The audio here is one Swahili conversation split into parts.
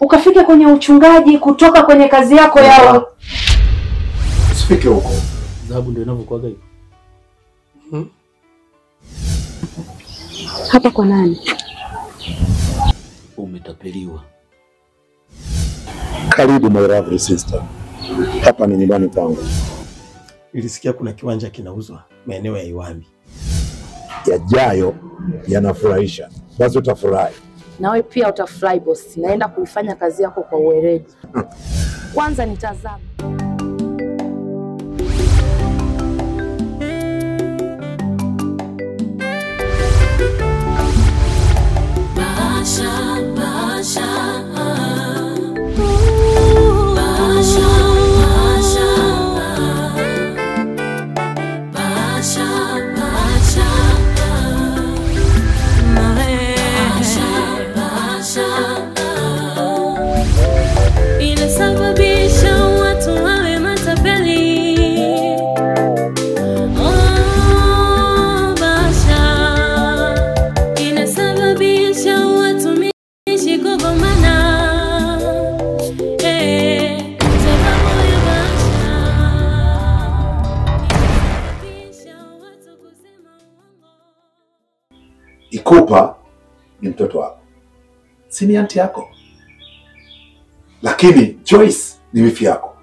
ukafike kwenye uchungaji kutoka kwenye kazi yako ya usifike huko. Dhahabu ndio inavyokuwa hivyo. Hapa kwa nani? Umetapeliwa. Karibu my lovely sister. Hapa ni nyumbani kwangu. Nilisikia kuna kiwanja kinauzwa maeneo ya Iwambi. Yajayo yanafurahisha. Basi utafurahi. Nawe pia utafurahi boss. Naenda kuifanya kazi yako kwa uweledi. Kwanza nitazama. Ikupa ni mtoto wako. Si ni aunti yako. Lakini Joyce ni wifi yako.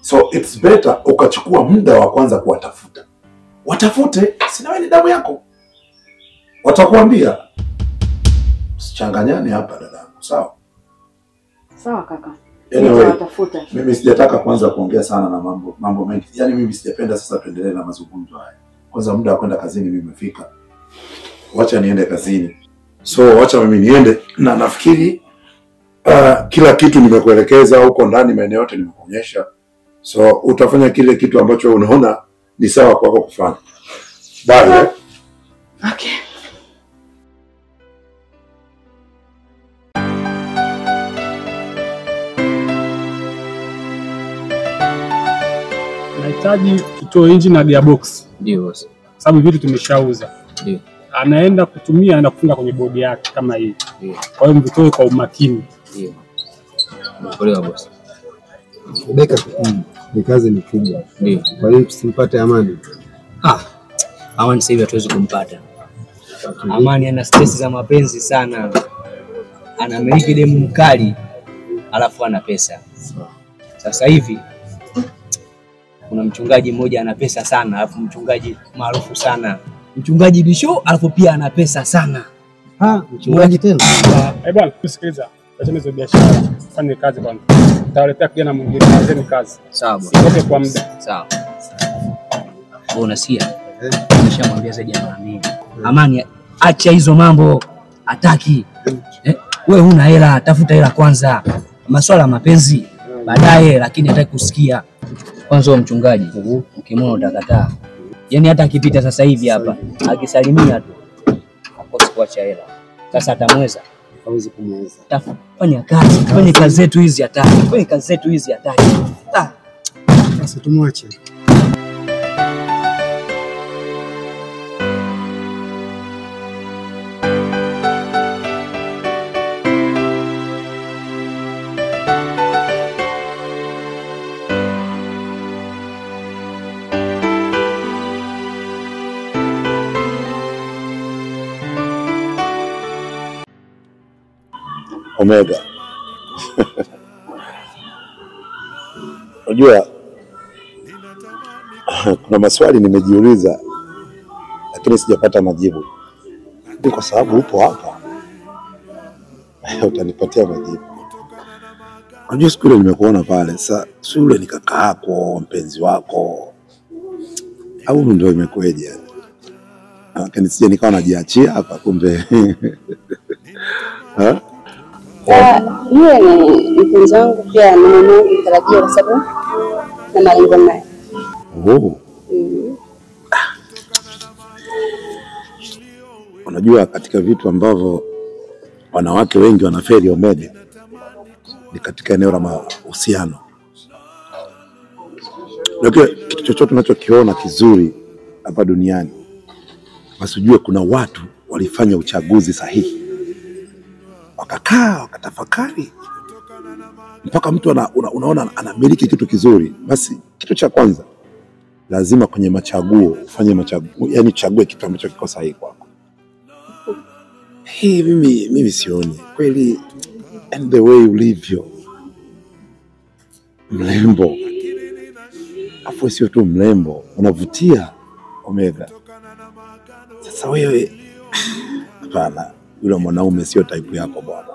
So it's better ukachukua muda wa kwanza kuwatafuta. Watafute, si nawe ni damu yako. Watakuambia. Usichanganyane hapa dadangu, sawa? Sawa kaka. Anyway, Watafuta. mimi sijataka kwanza kuongea sana na mambo mengi. Yaani mimi sijapenda sasa tuendelee na mazungumzo haya. Kwanza muda wa kwenda kazini mimi umefika. Wacha niende kazini. So wacha mimi niende na nafikiri kila kitu nimekuelekeza huko ndani, maeneo yote nimekuonyesha. So utafanya kile kitu ambacho unaona ni sawa kwako kufanya. Bye. Okay. Nahitaji kitoa engine na gearbox. Ndio boss. Sababu vitu tumeshauza. Ndio. Anaenda kutumia na kufunga kwenye bodi yake kama hii. Ndio. Kwa hiyo mvitoe kwa umakini. Ndio. Nakuelewa boss. Beka ni kazi ni kubwa. Ndio. Kwa hiyo tusimpate Amani. Amani sasa hivi hatuwezi kumpata. Amani ana stress za mapenzi sana. Anamiliki demu mkali alafu ana pesa. Sasa hivi kuna mchungaji mmoja ana pesa sana, alafu mchungaji maarufu sana. Mchungaji Bisho alafu pia ana pesa sana. Mchungaji tena. Bwana, usikiliza. Acha hizo biashara. Fanye kazi bwana. Tawaletea kijana mwingine, fanyeni kazi. Sawa bwana. Usipoke kwa muda. Sawa. Wewe unasikia? Nimeshamwambia zaidi ya mara mbili. Amani acha hizo mambo. Hataki. Wewe huna hela, tafuta hela kwanza. Masuala ya mapenzi baadaye, lakini hataki kusikia. Kwanza wa mchungaji, ukimwona utakataa. Yaani hata akipita sasa hivi hapa, akisalimia tu hakosi kuacha hela. Sasa atamweza? Hawezi kumweza. Fanya kazi, fanye kazi zetu hizi hataki. Fanye kazi zetu hizi hataki. Sasa tumwache. Omega. Unajua kuna maswali nimejiuliza lakini sijapata majibu. Ni kwa sababu upo hapa. Utanipatia majibu. Unajua siku ile nimekuona pale, sasa si yule ni kaka yako, mpenzi wako. Au ndio imekweje? Lakini sije nikawa najiachia hapa kumbe. Yeye ni mpenzi wangu pia, ni mwanangu mtarajiwa kwa sababu na malengo naye. Unajua katika vitu ambavyo wanawake wengi wanafeli Omega ni katika eneo la mahusiano. Unajua kitu chochote unachokiona kizuri hapa duniani, basi ujue kuna watu walifanya uchaguzi sahihi. Wakakaa, wakatafakari, mpaka mtu unaona anamiliki kitu kizuri, basi kitu cha kwanza lazima kwenye machaguo ufanye machaguo, yani chague kitu ambacho kiko sahihi kwako. Hii mimi sioni kweli, and the way ulivyo mrembo, afu sio tu mrembo, unavutia Omega. Sasa wewe hapana, yule mwanaume sio type yako bwana.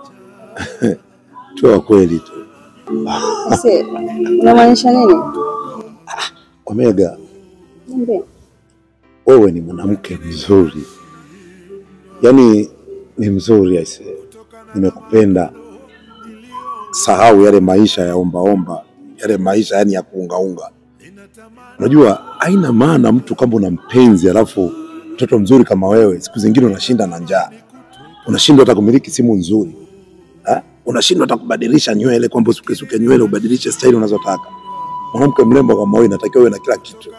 Tuwa kweli tu. Sasa unamaanisha nini? Omega, Niambie. wewe ni mwanamke mzuri, yaani ni mzuri aise, nimekupenda. Sahau yale maisha ya omba, yale maisha yani ya kuungaunga. Unajua haina maana mtu kama una mpenzi alafu mtoto mzuri kama wewe, siku zingine unashinda na njaa, unashindwa hata kumiliki simu nzuri, unashindwa hata kubadilisha nywele, kwamba usuke nywele ubadilishe style unazotaka. Mwanamke mrembo kama wewe inatakiwa uwe na kila kitu.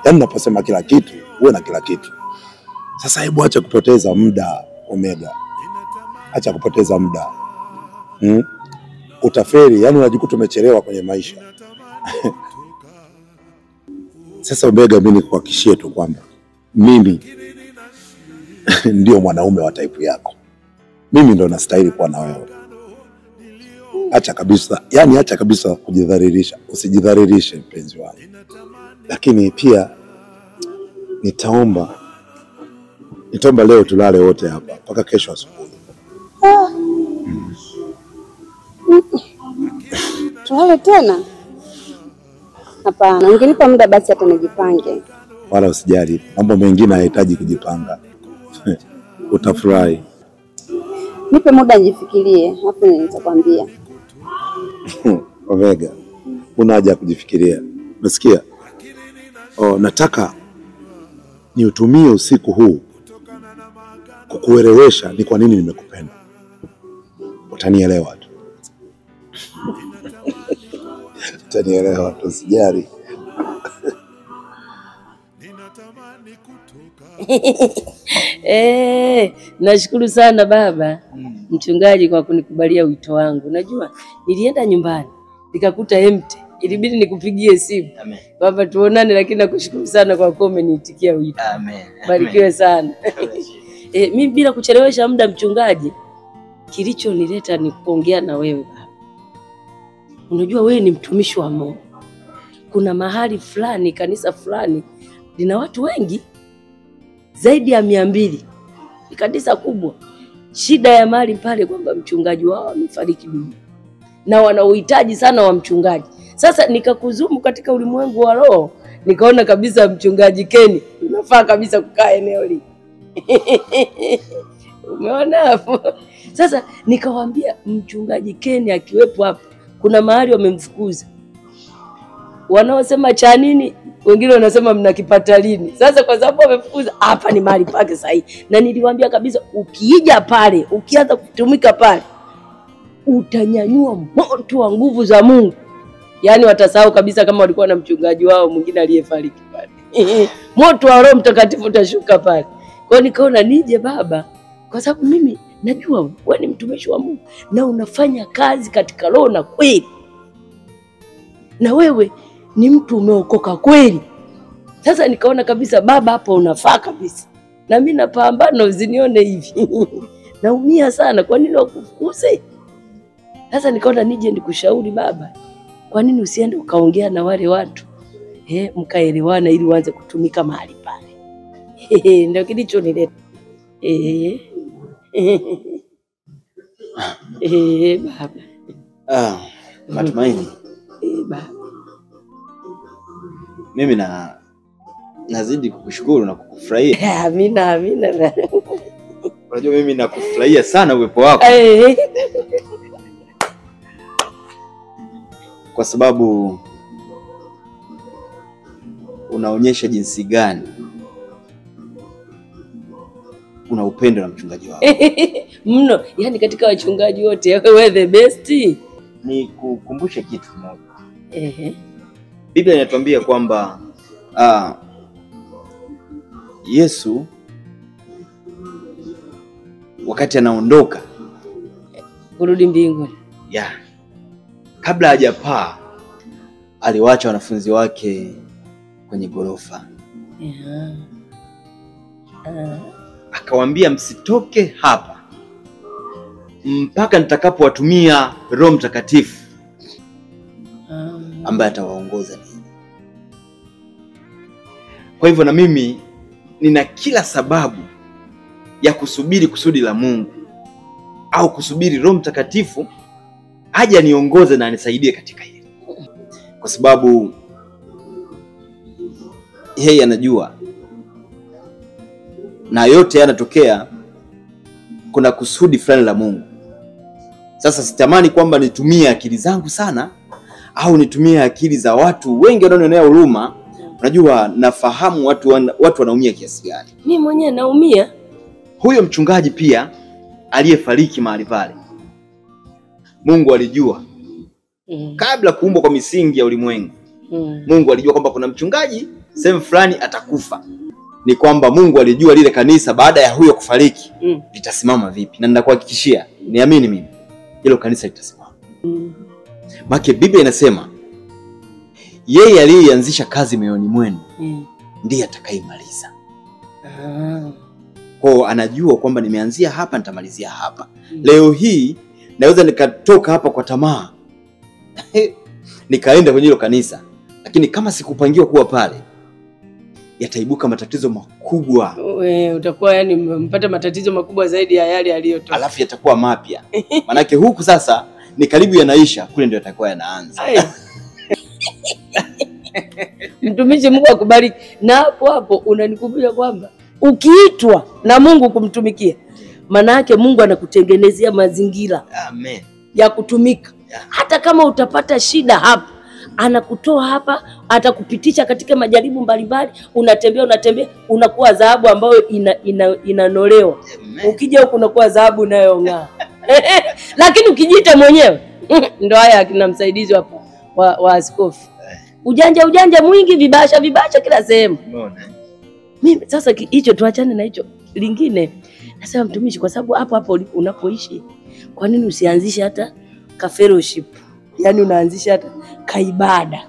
Yaani naposema kila kitu, uwe na kila kitu. Sasa hebu acha kupoteza muda Omega. Acha kupoteza muda. Utaferi, yani unajikuta umechelewa kwenye maisha. Sasa Omega, mimi nikuhakikishie tu kwamba mimi ndio mwanaume wa type yako. Mimi ndo nastahili kuwa na wewe. Acha kabisa, yani acha kabisa kujidhalilisha. Usijidhalilishe mpenzi wangu. Lakini pia nitaomba leo tulale wote hapa mpaka kesho asubuhi. Tulale tena? Hapana, ungenipa muda basi hata nijipange. Wala usijali, mambo mengine hayahitaji kujipanga. Utafurahi. Nipe muda nijifikirie, hapo nitakwambia. Omega, una haja kujifikiria. Unasikia? Nataka niutumie usiku huu kukuelewesha ni kwa nini nimekupenda. Utanielewa tu. Utanielewa tu, usijali. Nashukuru sana baba mchungaji kwa kunikubalia wito wangu. Najua nilienda nyumbani nikakuta empty, ilibidi nikupigie simu kwamba tuonane, lakini nakushukuru sana kwa kuwa umeniitikia wito. Amen. Barikiwe sana. Mimi bila kuchelewesha muda mchungaji, kilichonileta ni kuongea na wewe baba. Unajua wewe ni mtumishi wa Mungu. Kuna mahali fulani, kanisa fulani lina watu wengi zaidi ya 200. Ni kanisa kubwa. Shida ya mali pale kwamba mchungaji wao amefariki dunia na wana uhitaji sana wa mchungaji. Sasa nikakuzumu katika ulimwengu wa roho, nikaona kabisa mchungaji Keni unafaa kabisa kukaa eneo hili. Umeona hapo? Sasa nikawaambia mchungaji Keni akiwepo hapa, kuna mahali wamemfukuza. Wanaosema cha nini, wengine wanasema mnakipata lini. Sasa kwa sababu wamefukuza, hapa ni mahali pake sahihi. Na niliwaambia kabisa ukiija pale, ukianza kutumika pale, utanyanyua moto wa nguvu za Mungu. Yaani watasahau kabisa kama walikuwa na mchungaji wao mwingine aliyefariki pale. Moto wa Roho Mtakatifu utashuka pale. Kwa hiyo nikaona nije baba, kwa sababu mimi najua wewe ni mtumishi wa Mungu na unafanya kazi katika roho na kweli. Na wewe ni mtu umeokoka kweli. Sasa nikaona kabisa baba hapo unafaa kabisa. Na mimi napambana usinione hivi. Naumia sana, kwa nini wakufukuze? Sasa nikaona nije nikushauri baba. Kwa nini usiende ukaongea na wale watu? Mkaelewana ili uanze kutumika mahali pale. Ndio kilichonileta. Baba. Matumaini. Baba. Mimi nazidi kukushukuru na kukufurahia. Amina. Unajua mimi nakufurahia sana uwepo wako. Kwa sababu unaonyesha jinsi gani una upendo na mchungaji wako. Mno, yani katika wachungaji wote wewe the best. Ni kukumbusha kitu kimoja. Biblia inatuambia kwamba Yesu wakati anaondoka kurudi mbinguni, kabla hajapaa aliwaacha wanafunzi wake kwenye gorofa. Akawaambia msitoke hapa mpaka nitakapowatumia Roho Mtakatifu ambaye atawaongoza ninyi. Kwa hivyo na mimi nina kila sababu ya kusubiri kusudi la Mungu au kusubiri Roho Mtakatifu aje aniongoze na anisaidie katika hili. Kwa sababu yeye anajua na yote yanatokea kuna kusudi fulani la Mungu. Sasa sitamani kwamba nitumie akili zangu sana au nitumie akili za watu wengi wanaonionea huruma. Unajua nafahamu watu wanaumia kiasi gani. Mimi mwenyewe naumia. Huyo mchungaji pia aliyefariki mahali pale, Mungu alijua kabla kuumbwa kwa misingi ya ulimwengu. Mungu alijua kwamba kuna mchungaji sehemu fulani atakufa. Ni kwamba Mungu alijua lile kanisa baada ya huyo kufariki litasimama vipi, na ninakuhakikishia, niamini mimi, hilo kanisa litasimama. Maana Biblia inasema yeye aliyeanzisha kazi moyoni mwenu ndiye atakayemaliza. Kwa anajua kwamba nimeanzia hapa nitamalizia hapa. Leo hii naweza nikatoka hapa kwa tamaa nikaenda kwenye hilo kanisa, lakini kama sikupangiwa kuwa pale yataibuka matatizo makubwa. Utakuwa yani mpata matatizo makubwa zaidi ya yale aliyotoka. Alafu yatakuwa mapya. Manake huku sasa ni karibu yanaisha, kule ndio yatakuwa yanaanza. Mtumishi, Mungu akubariki. Na hapo unanikumbusha kwamba ukiitwa na Mungu kumtumikia, maana yake Mungu anakutengenezea mazingira ya kutumika. Hata kama utapata shida hapa, anakutoa hapa, atakupitisha katika majaribu mbalimbali, unatembea, unakuwa dhahabu ambayo inanolewa. Ukija huko unakuwa dhahabu inayong'aa. Lakini ukijiita mwenyewe, ndo haya akina msaidizi hapo wa askofu. Ujanja mwingi, vibasha kila sehemu. Mimi sasa hicho tuachane na hicho. Lingine nasema mtumishi, kwa sababu hapo unapoishi, kwa nini usianzishe hata ka fellowship? Yaani unaanzisha hata kaibada.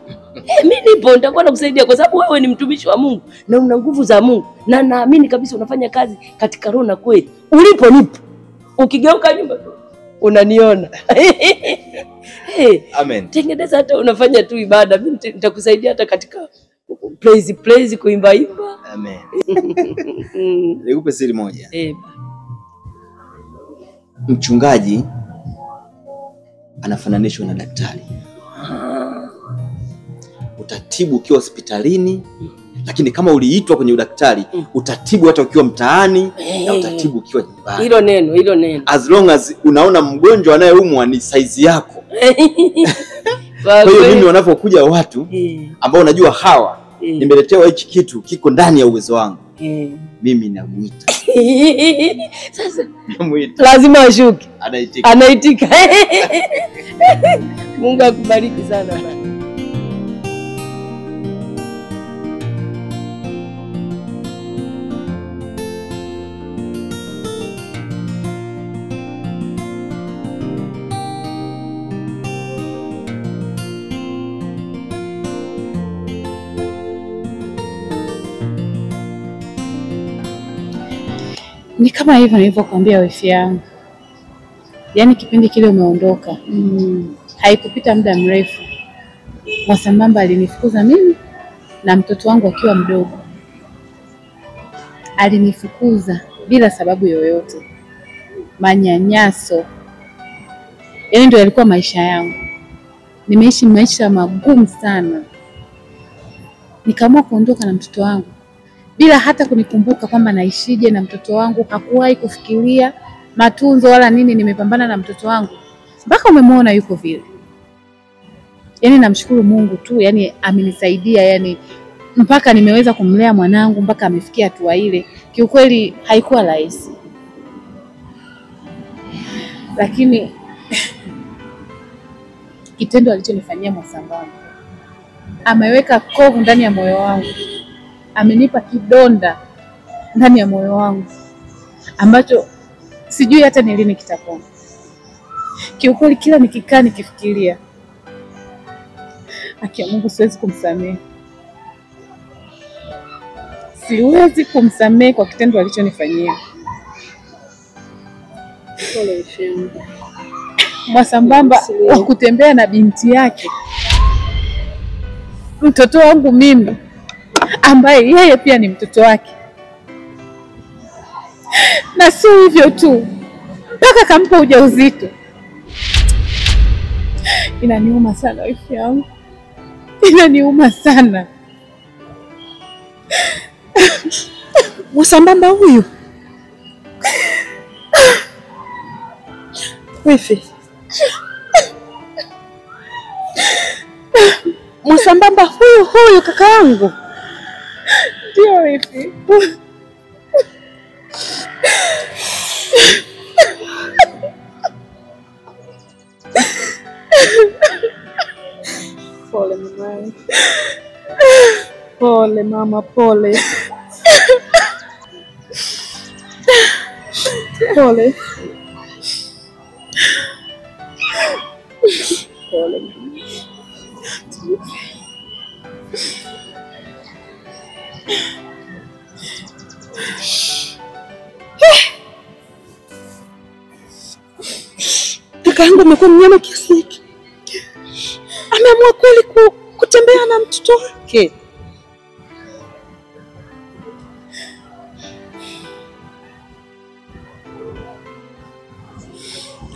Mimi nipo, nitakuwa nakusaidia kwa sababu wewe ni mtumishi wa Mungu na una nguvu za Mungu, na naamini kabisa unafanya kazi katika roho na kweli. Ulipo nipo. Ukigeuka nyuma unaniona. Amen. Tengeneza hata unafanya tu ibada, mimi nitakusaidia hata katika praise kuimba. Amen. Nikupe siri moja. Mchungaji anafananishwa na daktari. Utatibu ukiwa hospitalini, lakini kama uliitwa kwenye udaktari, utatibu hata ukiwa mtaani na utatibu ukiwa nyumbani. Hilo neno. As long as unaona mgonjwa anayeumwa ni size yako. Kwa hiyo mimi wanapokuja watu ambao unajua hawa nimeletewa hichi kitu kiko ndani ya uwezo wangu, mimi namuita. Sasa lazima ashuke. Anaitika. Mungu akubariki sana baba. Ni kama hivyo nilivyokuambia wifi yangu. Yaani kipindi kile umeondoka, haikupita muda mrefu, Mwasambamba alinifukuza mimi na mtoto wangu akiwa mdogo. Alinifukuza bila sababu yoyote. Manyanyaso. Yaani ndio yalikuwa maisha yangu. Nimeishi maisha magumu sana. Nikaamua kuondoka na mtoto wangu bila hata kunikumbuka kwamba naishije na mtoto wangu. Hakuwahi kufikiria matunzo wala nini. Nimepambana na mtoto wangu mpaka umemwona yuko vile. Yaani namshukuru Mungu tu, yaani amenisaidia, yaani mpaka nimeweza kumlea mwanangu mpaka amefikia hatua ile. Kiukweli haikuwa rahisi. Lakini kitendo alichonifanyia Mwasambamba, ameweka kovu ndani ya moyo wangu. Amenipa kidonda ndani ya moyo wangu ambacho sijui hata ni lini kitapona. Kiukweli kila nikikaa nikifikiria Haki ya Mungu siwezi kumsamehe. Siwezi kumsamehe kwa kitendo alichonifanyia. Pole Ifemu. Mwasambamba wa kutembea na binti yake, mtoto wangu mimi, ambaye yeye pia ni mtoto wake. Na sio hivyo tu, mpaka kampa ujauzito. Inaniuma sana wifi yangu, inaniuma sana. Mwasambamba huyu wifi, Mwasambamba huyu kaka yangu. Ndio wifi. Pole mama. Pole mama, pole. Pole. Pole mama. Kaka yangu amekuwa mnyama kiasi hiki. Ameamua kweli kutembea na mtoto wake.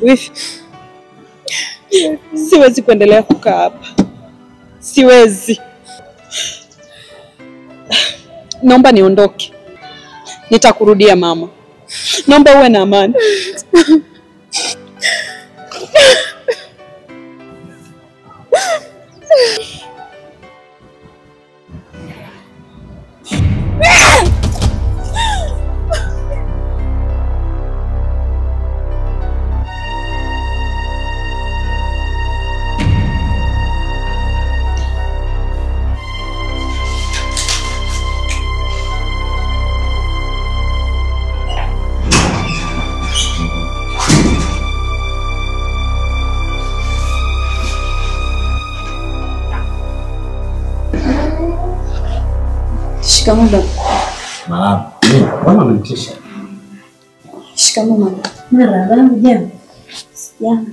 Wifi, siwezi kuendelea kukaa hapa. Siwezi. Naomba niondoke. Nitakurudia mama. Naomba uwe na amani. Shikamoo baba. Mama, mbona umenitisha? Shikamoo mama. Marahaba, jambo. Jambo.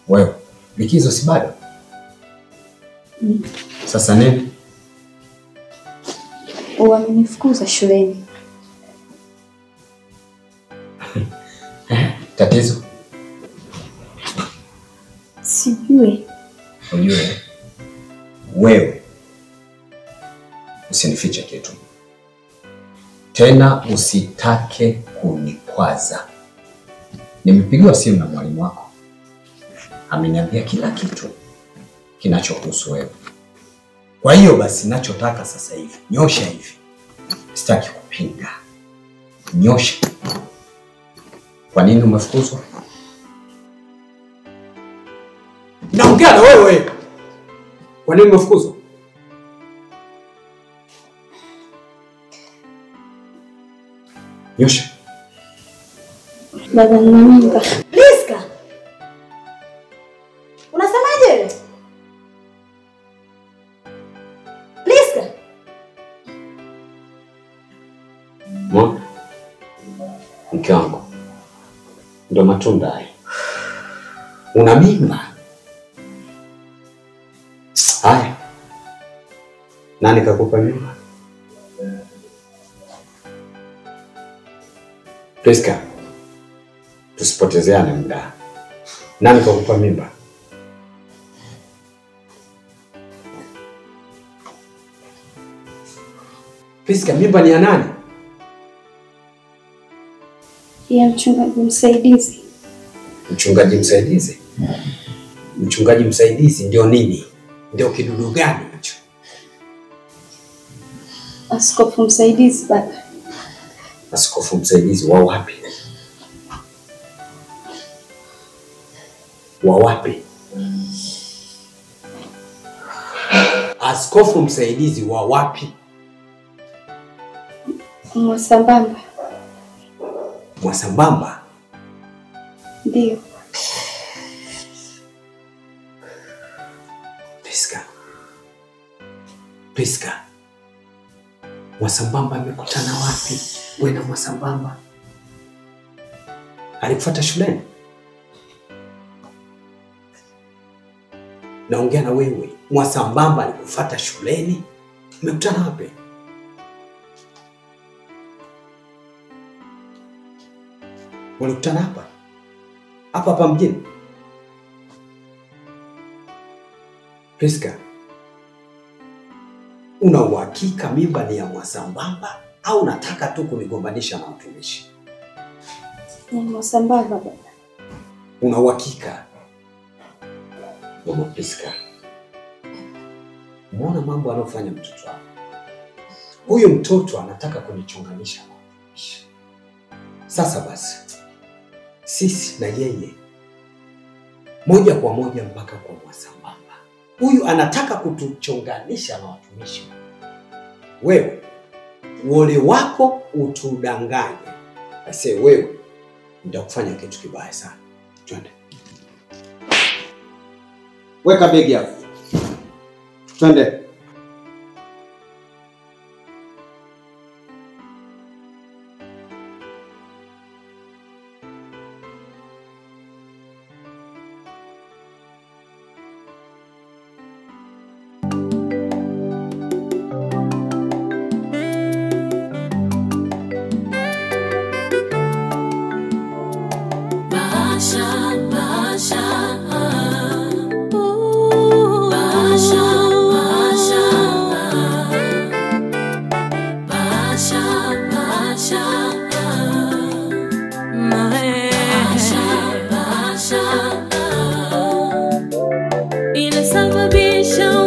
Wewe, likizo si bado? Sasa nini? Wamenifukuza shuleni. Tatizo? Sijui. Unajue, wewe usinifiche kitu. Tena usitake kunikwaza. Nimepigiwa simu na mwalimu wako. Ameniambia kila kitu kinachohusu wewe. Kwa hiyo basi nachotaka sasa hivi, nyosha hivi. Sitaki kupinga. Nyosha. Kwa nini umefukuzwa? Naongea na wewe. Kwa nini umefukuzwa? Nyosha. Baba nina mimba. Priska. Unasemaje? Priska. Mke wangu. Ndio matunda haya. Una mimba. Haya. Nani kakupa mimba? Priska. Tusipotezeane muda. Nani kakupa mimba? Priska, mimba ni ya nani? Ya mchungaji msaidizi. Mchungaji msaidizi? Mchungaji msaidizi ndio nini? Ndio kidudu gani hicho? Askofu msaidizi baba. Askofu msaidizi wa wapi? Wa wapi? Askofu msaidizi wa wapi? Mwasambamba. Mwasambamba? Ndio. Priska, Mwasambamba amekutana wapi? Wewe na Mwasambamba alikufuata shuleni? Naongea na wewe. Mwasambamba alikufuata shuleni? Mmekutana wapi? Walikutana hapa? Hapa mjini? Priska, una uhakika mimba ni ya Mwasambamba au unataka tu kunigombanisha na mtumishi? Ni Mwasambamba baba. Una uhakika? Mama Priska, umeona mambo anayofanya mtoto wako? Huyu mtoto anataka kunichunganisha na mtumishi. Sasa basi, sisi na yeye moja kwa moja mpaka kwa Mwasambamba. Huyu anataka kutuchonganisha na watumishi. Wewe wole wako utudanganye. Ase wewe nitakufanya kitu kibaya sana. Twende. Weka begi hapo. Twende. Inasababisha